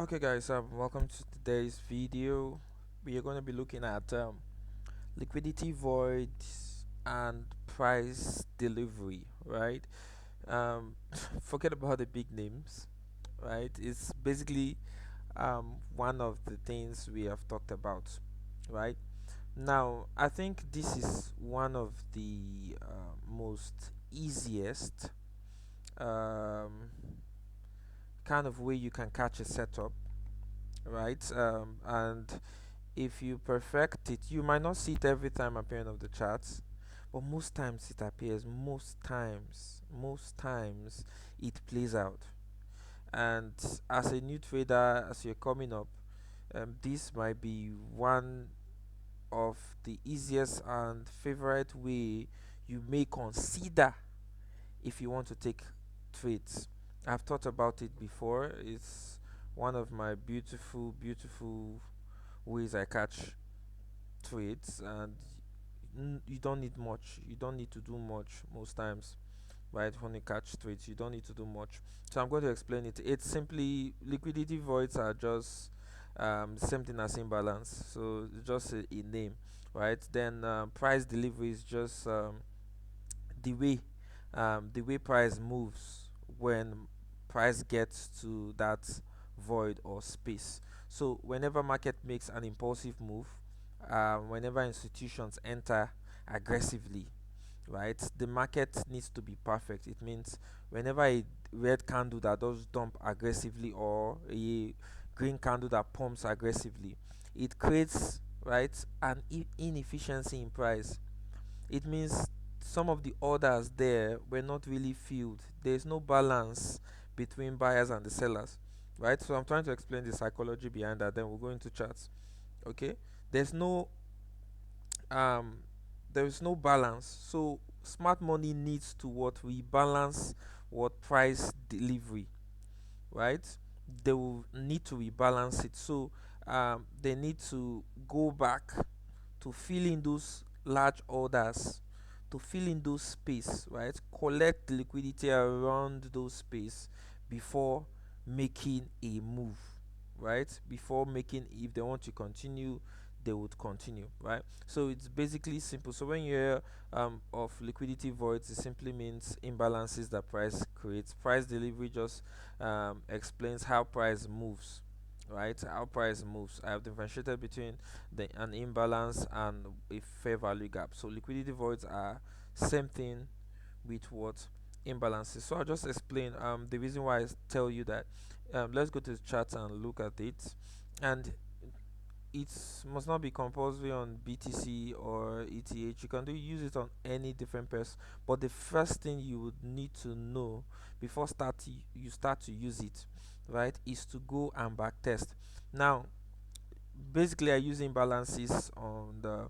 Okay, guys, welcome to today's video. We are going to be looking at liquidity voids and price delivery, right? Forget about the big names, right? It's basically one of the things we have talked about, right? Now, I think this is one of the most easiest um, kind of way you can catch a setup, right? And if you perfect it, you might not see it every time appearing of the charts, but most times it appears. Most times it plays out. And as a new trader, as you're coming up, this might be one of the easiest and favorite way you may consider if you want to take trades. I've thought about it before. It's one of my beautiful ways I catch trades, and you don't need much. You don't need to do much most times, right? When you catch trades, you don't need to do much. So I'm going to explain it. It's simply liquidity voids are just the same thing as imbalance. So it's just a name, right? Then price delivery is just the way the way price moves when price gets to that void or space. So whenever market makes an impulsive move, whenever institutions enter aggressively, right, the market needs to be perfect. It means whenever a red candle that does dump aggressively or a green candle that pumps aggressively, it creates, right, an inefficiency in price. It means some of the orders there were not really filled. There's no balance between buyers and the sellers, right? So I'm trying to explain the psychology behind that. Then we'll go into charts. Okay, there's no um, there's no balance. So smart money needs to what rebalance what price delivery, right? They will need to rebalance it. So they need to go back to fill in those large orders, to fill in those space, right? Collect liquidity around those space before making a move, right? Before making, if they want to continue, they would continue, right? So it's basically simple. So when you hear of liquidity voids, it simply means imbalances that price creates. Price delivery just explains how price moves, right? How price moves. I have differentiated between an imbalance and a fair value gap. So liquidity voids are same thing with what imbalances. So I'll just explain the reason why I tell you that. Let's go to the chart and look at it. And it must not be compulsory on BTC or ETH. You can use it on any different pairs. But the first thing you would need to know before you start to use it, right, is to go and back test. Now, basically, I use imbalances on the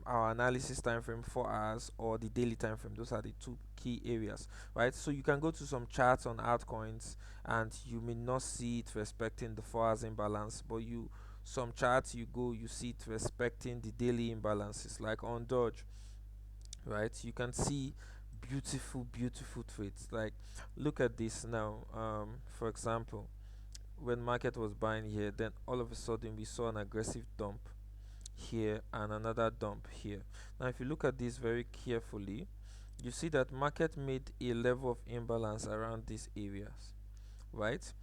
our analysis time frame, 4 hours, or the daily time frame. Those are the two key areas, right? So you can go to some charts on altcoins and you may not see it respecting the 4 hours imbalance, but you some charts you go, you see it respecting the daily imbalances, like on Dodge, right? You can see beautiful trades. Like, look at this now. For example, when market was buying here, then all of a sudden we saw an aggressive dump here and another dump here. Now if you look at this very carefully, you see that market made a level of imbalance around these areas, right?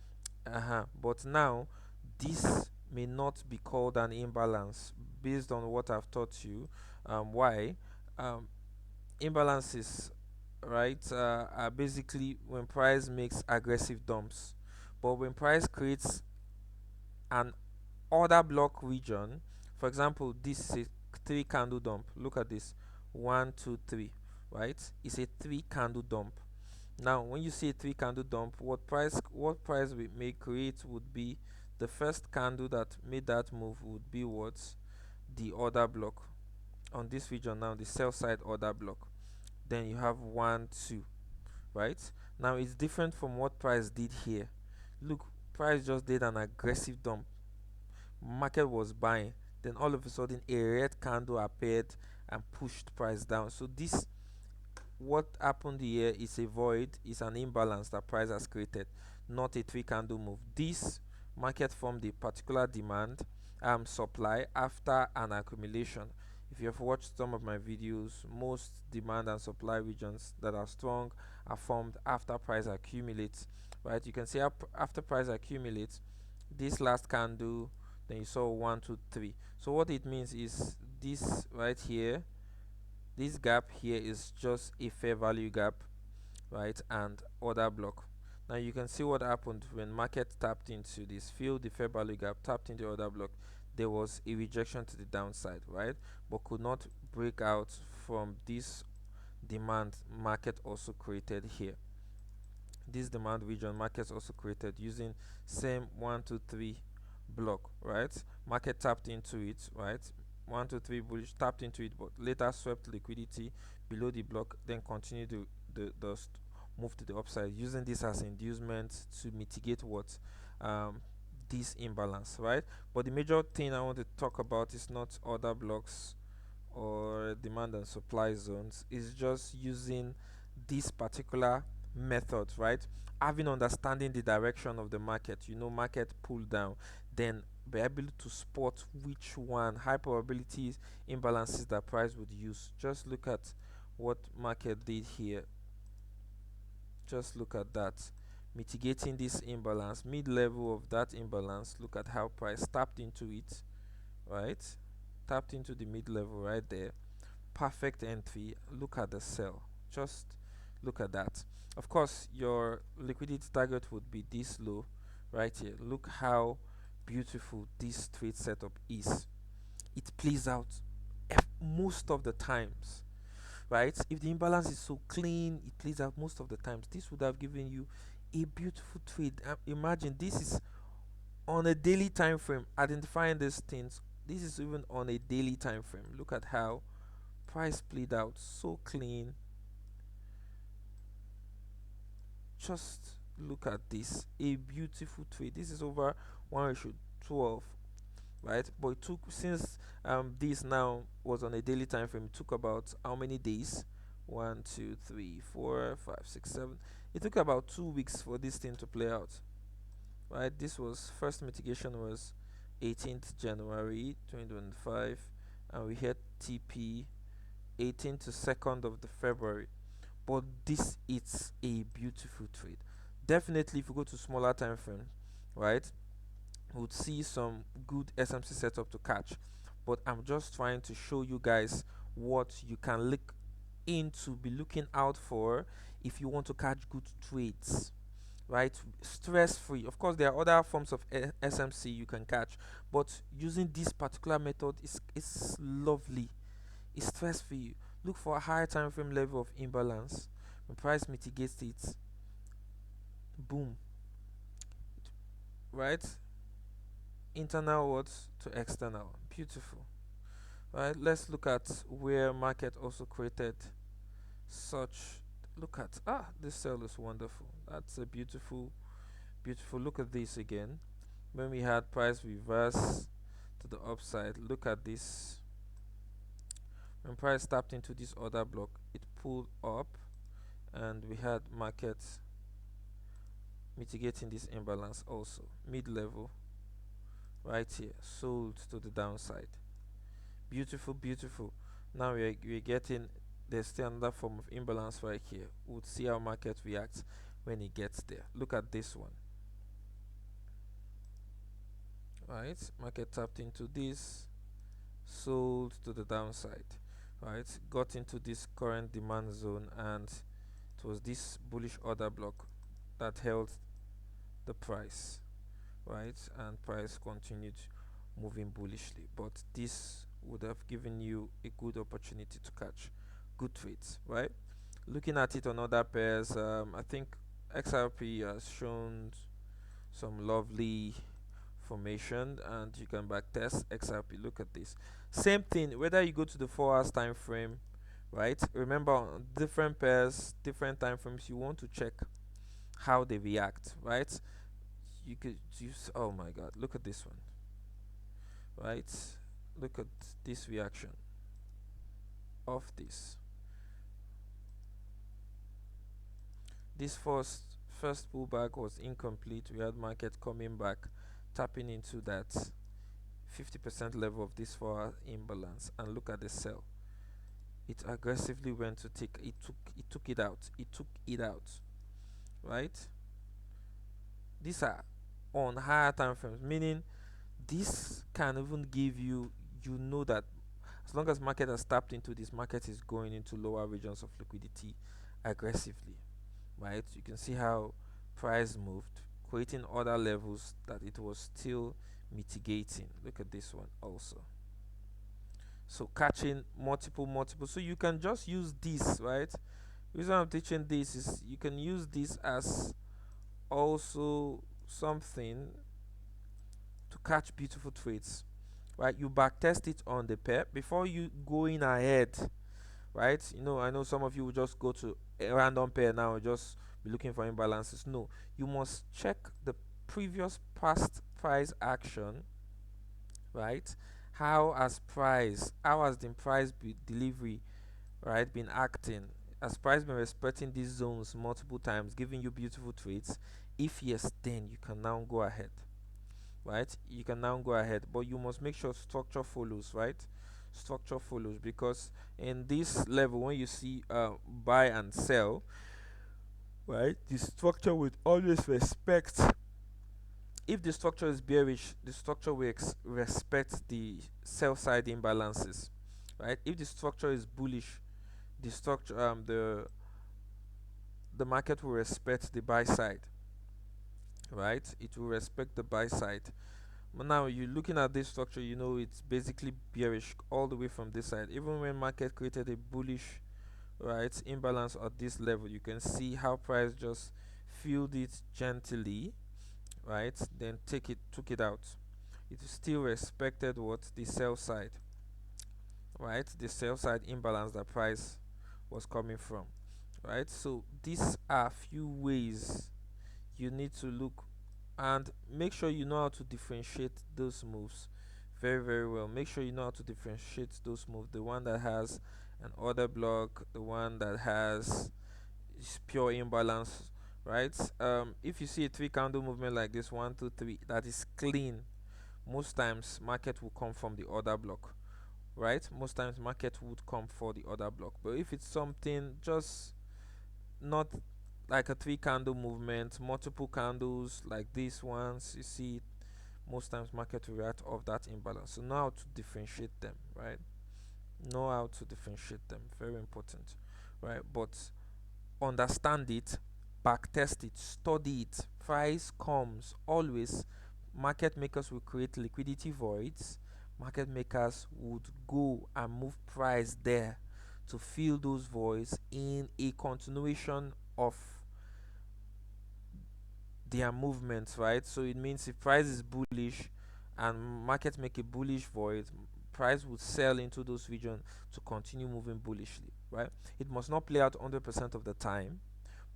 But now this may not be called an imbalance based on what I've taught you. Why? um, Imbalances, right, are basically when price makes aggressive dumps, but when price creates an order block region. For example, this is a three candle dump. Look at this, one, two, three, right? It's a three candle dump. Now when you see a three candle dump, what price we may create would be the first candle that made that move would be what, the order block on this region. Now the sell side order block, then you have one, two, right? Now it's different from what price did here. Look, price just did an aggressive dump, market was buying, then all of a sudden a red candle appeared and pushed price down. So this, what happened here, is a void, is an imbalance that price has created, not a three candle move. This market formed a particular demand supply after an accumulation. If you have watched some of my videos, most demand and supply regions that are strong are formed after price accumulates, right? You can see after price accumulates, this last candle, then you saw 1 2 3. So what it means is this right here, this gap here is just a fair value gap, right, and order block. Now you can see what happened when market tapped into this, filled the fair value gap, tapped into the order block. There was a rejection to the downside, right, but could not break out from this demand market also created here. This demand region markets also created using same 1 2 3 block, right? Market tapped into it, right? 1 2 3 bullish, tapped into it, but later swept liquidity below the block, then continued the move to the upside, using this as inducement to mitigate what, um this imbalance, right? But the major thing I want to talk about is not other blocks or demand and supply zones, is just using this particular method, right? Having understanding the direction of the market, market pull down, then be able to spot which one high probabilities imbalances that price would use. Just look at what market did here. Just look at that, mitigating this imbalance, mid level of that imbalance. Look at how price tapped into it, right? Tapped into the mid level right there. Perfect entry. Look at the sell. Just look at that. Of course, your liquidity target would be this low right here. Look how beautiful this trade setup is. It plays out most of the times, right? If the imbalance is so clean, it plays out most of the times. This would have given you a beautiful trade. Imagine this is on a daily time frame. Identifying these things, this is even on a daily time frame. Look at how price played out so clean. Just look at this, a beautiful trade. This is over 1:12, right? But it took, since this now was on a daily time frame, it took about how many days? 1 2 3 4 5 6 7. It took about 2 weeks for this thing to play out, right? This was first mitigation was 18th January 2025, and we had TP 18th to 2nd of the February. But this is a beautiful trade. Definitely, if you go to smaller time frame, right, we would see some good SMC setup to catch. But I'm just trying to show you guys what you can look into, be looking out for if you want to catch good trades, right? Stress free. Of course, there are other forms of SMC you can catch, but using this particular method is lovely. It's stress free. Look for a higher time frame level of imbalance. When price mitigates it, boom, right? Internal words to external. Beautiful. Right? Let's look at where market also created such. Look at, this cell is wonderful. That's a beautiful, beautiful. Look at this again. When we had price reverse to the upside, look at this. When price tapped into this order block, it pulled up, and we had market mitigating this imbalance also. Mid level right here, sold to the downside. Beautiful, beautiful. Now we're getting, there's still another form of imbalance right here. We'll see how market reacts when it gets there. Look at this one, right? Market tapped into this, sold to the downside, right? Got into this current demand zone, and it was this bullish order block that held the price, right? And price continued moving bullishly, but this would have given you a good opportunity to catch good trades, right? Looking at it on other pairs, I think XRP has shown some lovely formation, and you can back test XRP. Look at this, same thing whether you go to the 4 hours time frame, right? Remember, on different pairs, different time frames, you want to check how they react, right? You could use, oh my god, look at this one, right? Look at this reaction of this first pullback was incomplete. We had market coming back, tapping into that 50% level of this 4-hour imbalance, and look at the sell. It aggressively went to take it took it out, right? These are on higher time frames, meaning this can even give you, you know that as long as market has tapped into this, market is going into lower regions of liquidity aggressively, right? You can see how price moved, creating other levels that it was still mitigating. Look at this one also. So catching multiple, so you can just use this, right? The reason I'm teaching this is you can use this as also something to catch beautiful trades, right? You backtest it on the pair before you going ahead, right? I know some of you will just go to a random pair now, just be looking for imbalances. No, you must check the previous past price action, right? How has the price delivery, right, been acting? Has price been respecting these zones multiple times, giving you beautiful trades? If yes, then you can now go ahead, right? You can now go ahead, but you must make sure structure follows, right? Structure follows, because in this level, when you see buy and sell, right, the structure would always respect. If the structure is bearish, the structure will respect the sell side imbalances, right? If the structure is bullish, the structure the market will respect the buy side, right? It will respect the buy side. But now you're looking at this structure, it's basically bearish all the way from this side. Even when market created a bullish, right, imbalance at this level, you can see how price just filled it gently, right? Then took it out. It still respected what the sell side, right? The sell side imbalance that price was coming from, right? So these are few ways you need to look, and make sure you know how to differentiate those moves very, very well. Make sure you know how to differentiate those moves: the one that has an order block, the one that has pure imbalance, right? If you see a three candle movement like this, 1 2 3, that is clean, most times market will come from the order block, right? Most times market would come for the order block. But if it's something just not like a three candle movement, multiple candles like these ones, you see, most times market will react off that imbalance. So know how to differentiate them, right? Know how to differentiate them, very important, right? But understand it, backtest it, study it. Price comes always. Market makers will create liquidity voids. Market makers would go and move price there to fill those voids in a continuation of their movements, right? So it means if price is bullish and market make a bullish void, price would sell into those regions to continue moving bullishly, right? It must not play out 100% of the time,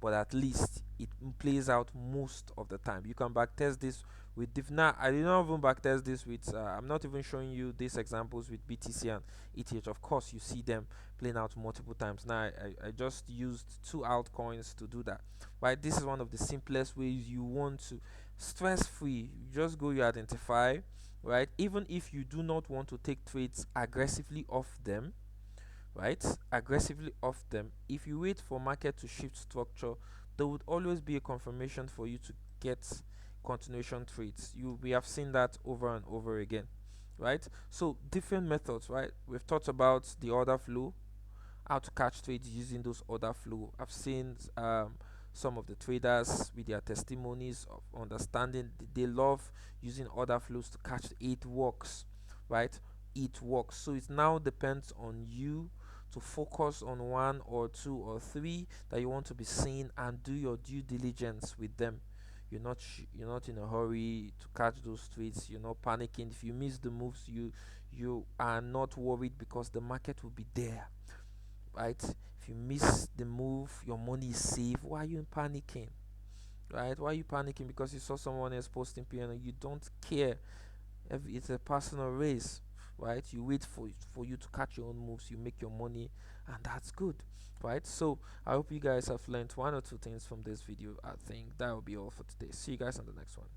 but at least it plays out most of the time. You can backtest this with now I did not even backtest this with I'm not even showing you these examples with BTC and ETH. Of course you see them playing out multiple times. Now I just used two altcoins to do that, right? This is one of the simplest ways you want to stress free. You just go, you identify, right? Even if you do not want to take trades aggressively off them, right? Aggressively off them. If you wait for market to shift structure, there would always be a confirmation for you to get continuation trades. We have seen that over and over again, right? So different methods, right? We've talked about the order flow, how to catch trades using those order flow. I've seen some of the traders with their testimonies of understanding. They love using order flows to catch. It works, right? It works. So it now depends on you to focus on one or two or three that you want to be seeing and do your due diligence with them. You're not in a hurry to catch those trades. You're not panicking if you miss the moves. You are not worried because the market will be there, right? If you miss the move, your money is safe. Why are you panicking, right? Why are you panicking because you saw someone else posting piano? You don't care. It's a personal race, right? You wait for you to catch your own moves. You make your money, and that's good, right? So I hope you guys have learned one or two things from this video. I think that will be all for today. See you guys on the next one.